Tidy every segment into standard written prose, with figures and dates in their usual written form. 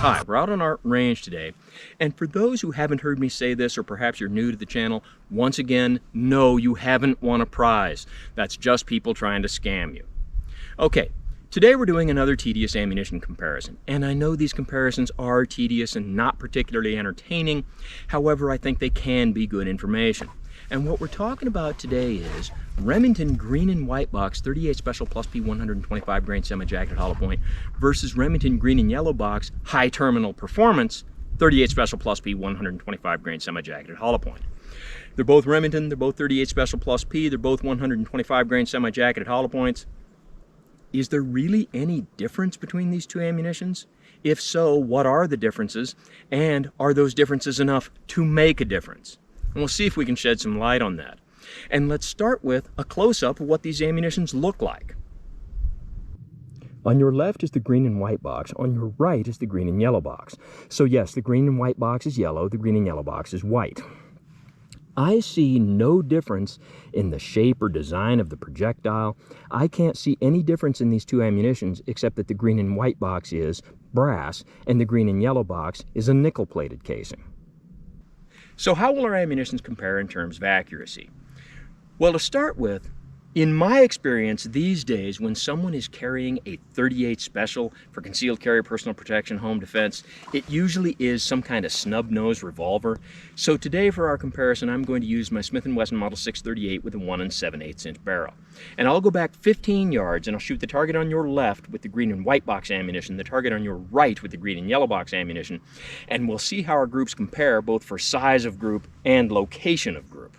Hi, we're out on our range today, and for those who haven't heard me say this, or perhaps you're new to the channel, once again, no, you haven't won a prize. That's just people trying to scam you. Okay, today we're doing another tedious ammunition comparison, and I know these comparisons are tedious and not particularly entertaining. However, I think they can be good information. And what we're talking about today is Remington green and white box 38 Special Plus P 125 grain semi-jacketed hollow point versus Remington green and yellow box high terminal performance 38 Special Plus P 125 grain semi-jacketed hollow point. They're both Remington, they're both 38 Special Plus P, they're both 125 grain semi-jacketed hollow points. Is there really any difference between these two ammunitions? If so, what are the differences? And are those differences enough to make a difference? And we'll see if we can shed some light on that. And let's start with a close-up of what these ammunitions look like. On your left is the green and white box. On your right is the green and yellow box. So yes, the green and white box is yellow, the green and yellow box is white. I see no difference in the shape or design of the projectile. I can't see any difference in these two ammunitions except that the green and white box is brass and the green and yellow box is a nickel-plated casing. So how will our ammunitions compare in terms of accuracy? Well, to start with, in my experience these days, when someone is carrying a 38 Special for concealed carry, personal protection, home defense, it usually is some kind of snub-nose revolver. So today for our comparison, I'm going to use my Smith & Wesson Model 638 with a 1 7/8 inch barrel. And I'll go back 15 yards and I'll shoot the target on your left with the green and white box ammunition, the target on your right with the green and yellow box ammunition, and we'll see how our groups compare both for size of group and location of group.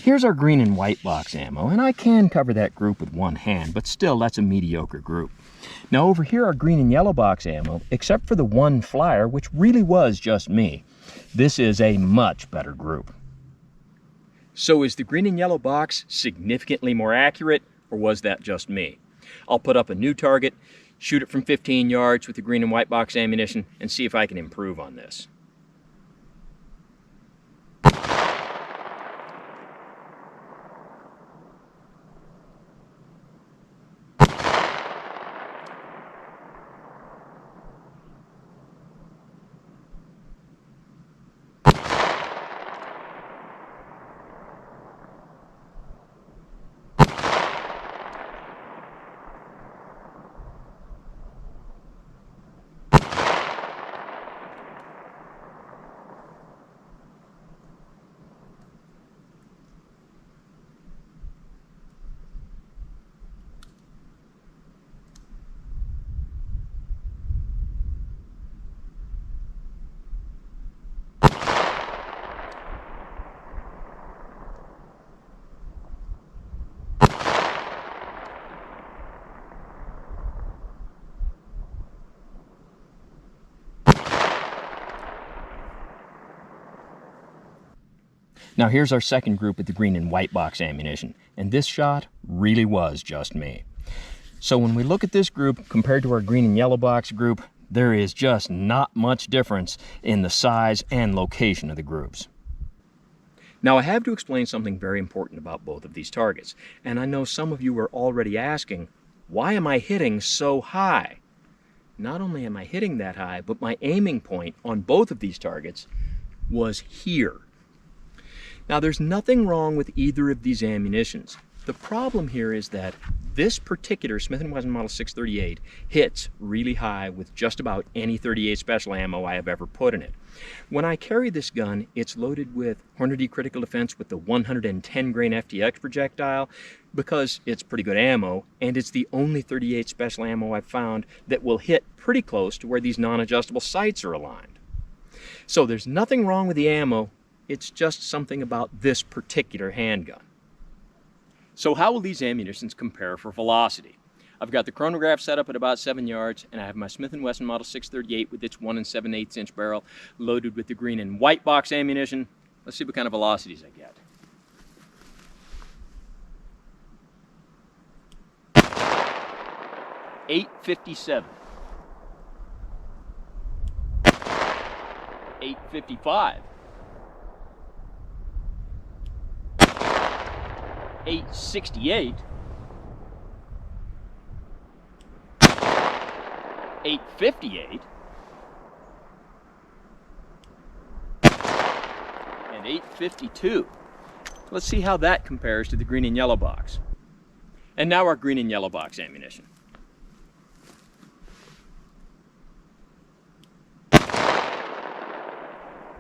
Here's our green and white box ammo, and I can cover that group with one hand, but still that's a mediocre group. Now over here are green and yellow box ammo, except for the one flyer, which really was just me. This is a much better group. So is the green and yellow box significantly more accurate, or was that just me? I'll put up a new target, shoot it from 15 yards with the green and white box ammunition, and see if I can improve on this. Now here's our second group with the green and white box ammunition, and this shot really was just me. So when we look at this group compared to our green and yellow box group, there is just not much difference in the size and location of the groups. Now I have to explain something very important about both of these targets, and I know some of you are already asking, why am I hitting so high? Not only am I hitting that high, but my aiming point on both of these targets was here. Now there's nothing wrong with either of these ammunitions. The problem here is that this particular Smith & Wesson Model 638 hits really high with just about any .38 special ammo I have ever put in it. When I carry this gun, it's loaded with Hornady Critical Defense with the 110 grain FTX projectile because it's pretty good ammo, and it's the only .38 special ammo I've found that will hit pretty close to where these non-adjustable sights are aligned. So there's nothing wrong with the ammo, it's just something about this particular handgun. So how will these ammunitions compare for velocity? I've got the chronograph set up at about 7 yards, and I have my Smith & Wesson Model 638 with its 1 7/8 inch barrel loaded with the green and white box ammunition. Let's see what kind of velocities I get. .857, 855, 868, 858, and 852. Let's see how that compares to the green and yellow box. And now our green and yellow box ammunition.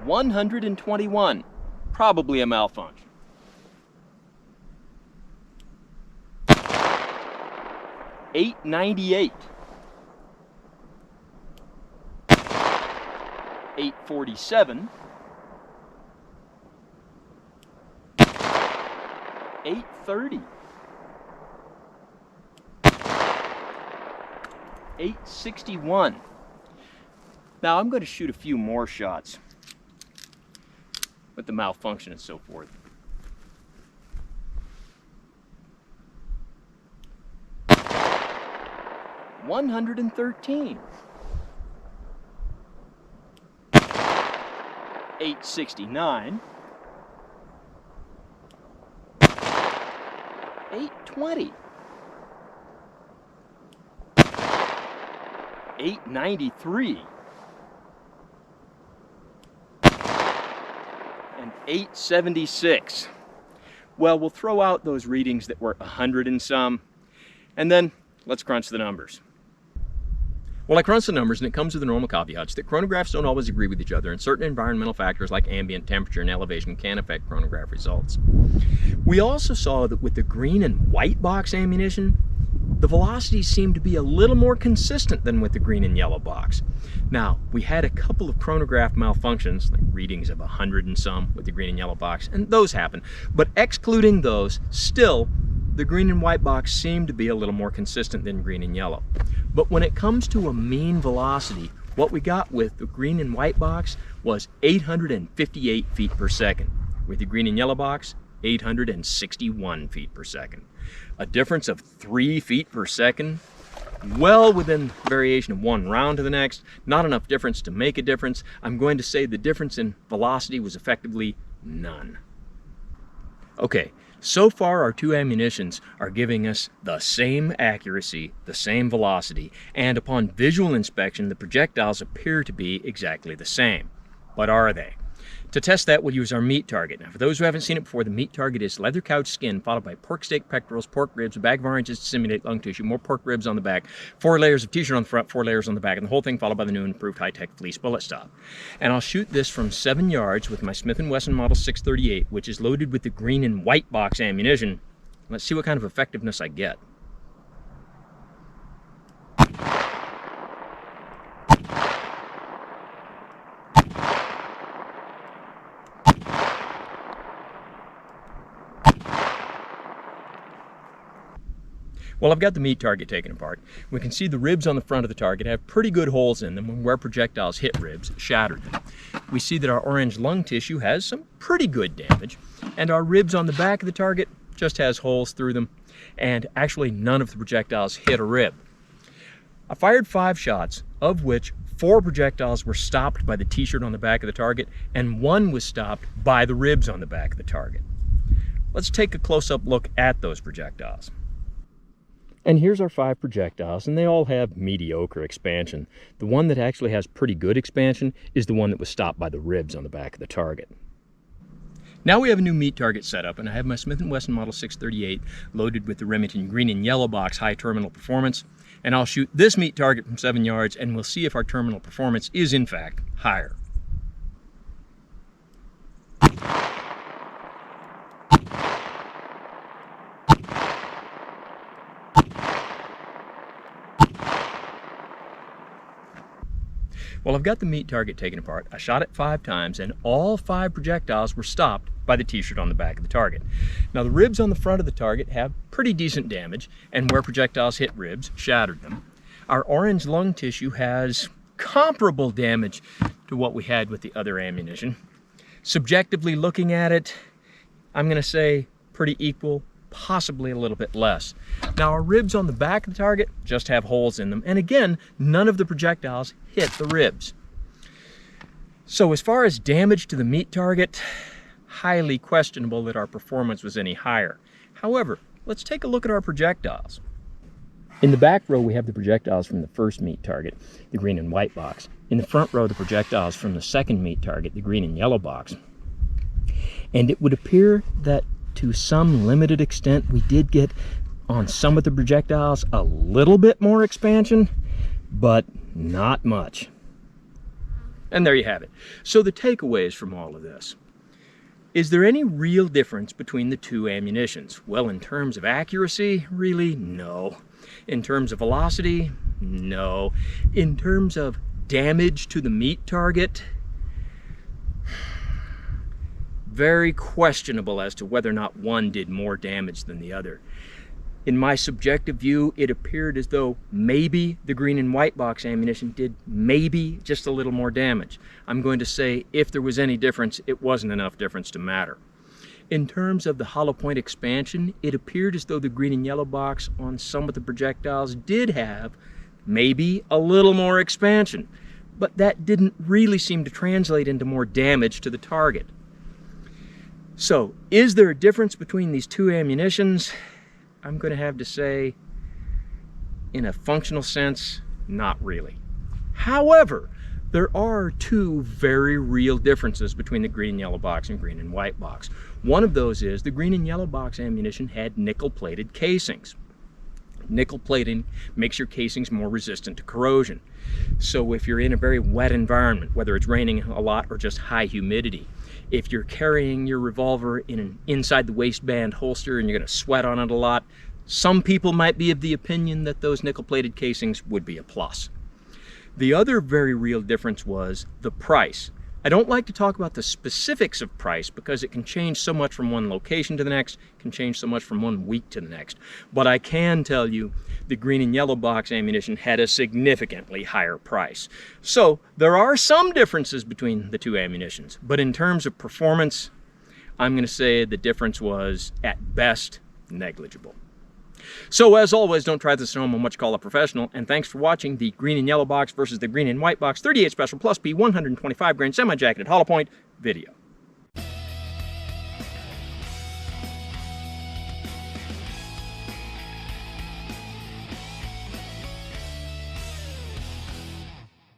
.121, probably a malfunction. .898, 847, 830, 861. Now I'm going to shoot a few more shots with the malfunction and so forth. .113, 869, 820, 893, and 876. Well, we'll throw out those readings that were 100 and some, and then let's crunch the numbers. Well, I crunch the numbers, and it comes with the normal caveats that chronographs don't always agree with each other, and certain environmental factors like ambient temperature and elevation can affect chronograph results. We also saw that with the green and white box ammunition, the velocities seemed to be a little more consistent than with the green and yellow box. Now, we had a couple of chronograph malfunctions, like readings of 100 and some with the green and yellow box, and those happen. But excluding those, still, the green and white box seemed to be a little more consistent than green and yellow. But when it comes to a mean velocity, what we got with the green and white box was 858 feet per second. With the green and yellow box, 861 feet per second. A difference of 3 feet per second, well within variation of one round to the next, not enough difference to make a difference. I'm going to say the difference in velocity was effectively none. Okay, so far our two ammunitions are giving us the same accuracy, the same velocity, and upon visual inspection the projectiles appear to be exactly the same. But are they? To test that, we'll use our meat target. Now, for those who haven't seen it before, the meat target is leather couch skin, followed by pork steak pectorals, pork ribs, a bag of oranges to simulate lung tissue, more pork ribs on the back, 4 layers of t-shirt on the front, 4 layers on the back, and the whole thing followed by the new and improved high-tech fleece bullet stop. And I'll shoot this from 7 yards with my Smith & Wesson Model 638, which is loaded with the green and white box ammunition. Let's see what kind of effectiveness I get. Well, I've got the meat target taken apart. We can see the ribs on the front of the target have pretty good holes in them, and where projectiles hit ribs, shattered them. We see that our orange lung tissue has some pretty good damage, and our ribs on the back of the target just has holes through them, and actually none of the projectiles hit a rib. I fired 5 shots, of which 4 projectiles were stopped by the t-shirt on the back of the target, and 1 was stopped by the ribs on the back of the target. Let's take a close-up look at those projectiles. And here's our 5 projectiles, and they all have mediocre expansion. The one that actually has pretty good expansion is the one that was stopped by the ribs on the back of the target. Now we have a new meat target set up, and I have my Smith & Wesson Model 638 loaded with the Remington green and yellow box high terminal performance, and I'll shoot this meat target from 7 yards, and we'll see if our terminal performance is in fact higher. Well, I've got the meat target taken apart. I shot it 5 times, and all 5 projectiles were stopped by the t-shirt on the back of the target. Now, the ribs on the front of the target have pretty decent damage, and where projectiles hit ribs, shattered them. Our orange lung tissue has comparable damage to what we had with the other ammunition. Subjectively looking at it, I'm going to say pretty equal, possibly a little bit less. Now, our ribs on the back of the target just have holes in them, and again, none of the projectiles hit the ribs. So as far as damage to the meat target, highly questionable that our performance was any higher. However, let's take a look at our projectiles. In the back row, we have the projectiles from the first meat target, the green and white box. In the front row, the projectiles from the second meat target, the green and yellow box. And it would appear that to some limited extent, we did get on some of the projectiles a little bit more expansion, but not much. And there you have it. So the takeaways from all of this. Is there any real difference between the 2 ammunitions? Well, in terms of accuracy, really, no. In terms of velocity, no. In terms of damage to the meat target, very questionable as to whether or not one did more damage than the other. In my subjective view, it appeared as though maybe the green and white box ammunition did maybe just a little more damage. I'm going to say if there was any difference, it wasn't enough difference to matter. In terms of the hollow point expansion, it appeared as though the green and yellow box on some of the projectiles did have maybe a little more expansion, but that didn't really seem to translate into more damage to the target. So, is there a difference between these 2 ammunitions? I'm going to have to say, in a functional sense, not really. However, there are 2 very real differences between the green and yellow box and green and white box. One of those is the green and yellow box ammunition had nickel-plated casings. Nickel plating makes your casings more resistant to corrosion. So if you're in a very wet environment, whether it's raining a lot or just high humidity, if you're carrying your revolver in an inside the waistband holster and you're going to sweat on it a lot, some people might be of the opinion that those nickel-plated casings would be a plus. The other very real difference was the price. I don't like to talk about the specifics of price because it can change so much from one location to the next, can change so much from one week to the next. But I can tell you the green and yellow box ammunition had a significantly higher price. So there are some differences between the 2 ammunitions, but in terms of performance, I'm going to say the difference was at best negligible. So as always, don't try this at home on what you call a professional, and thanks for watching the green and yellow box versus the green and white box 38 Special Plus P 125 grain semi-jacketed hollow point video.